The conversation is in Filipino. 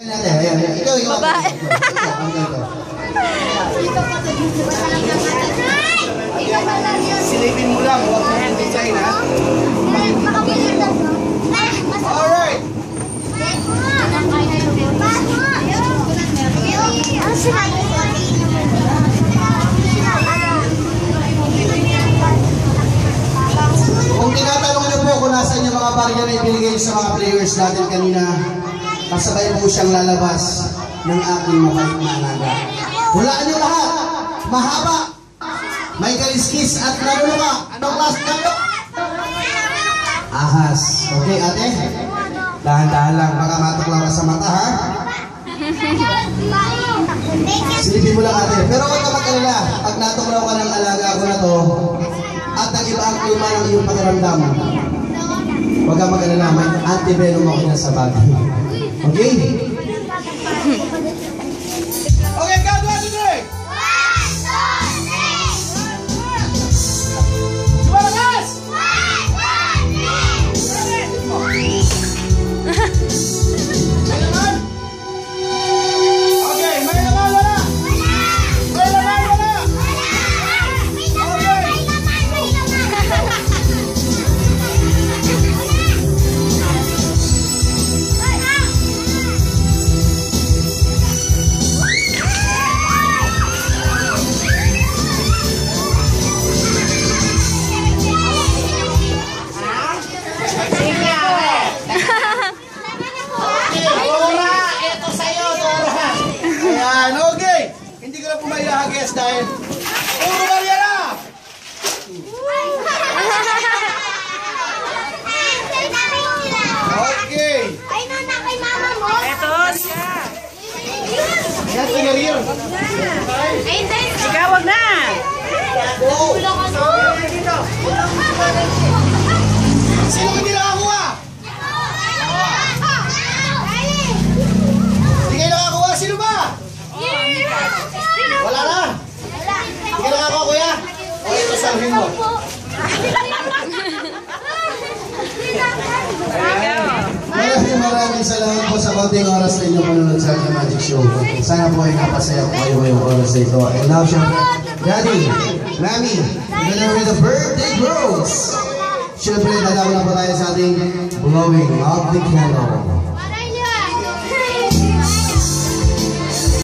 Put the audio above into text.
Ikaw. Babae. Silipin mo lang, huwag mo yung design, ha? Alright! Kung tinatanong niyo po kung nasan yung mga barya na ibinigay sa mga players natin kanina, kasabay po siyang lalabas ng aking mabait na alaga. Hulaan niyo lahat! Mahaba! May kaliskis at narulo ka! Anong class na ito? Ahas. Okay, ate? Dahan-dahan lang. Baka matuklaw ka sa mata, ha? Silipin mo lang, ate. Pero huwag ka mag-alala. Pag natuklaw ka ng alaga ko na to, at nag-iba ang klima ng iyong pakiramdam, huwag ka mag-alala. May antivenom ako na sa bag. Okay? Okay, count 1, 2, 3! Malakas! May naman? Okay, may naman, wala! May naman, wala! Okay, hindi ko na po mailahagis dahil puro barya na! Okay! Ay, nana, kay mama mo? Eto siya. Yan, pinaril! Ay, hindi. Ikaw, wag na. Oh! Sino hindi nakakuha? Hindi kayo nakakuha? Sino ba? Wala na? Hindi kayo nakakuha, kuya? O, ito salhin mo. Maraming salamat po sa konting oras na inyong panunod sa aking magic show. Sana po ay napasaya po kayo ngayong oras na ito. And now, syempre, Daddy, Mami, together with the birthday girls. Syempre, dadako na po tayo sa ating blowing of the candle.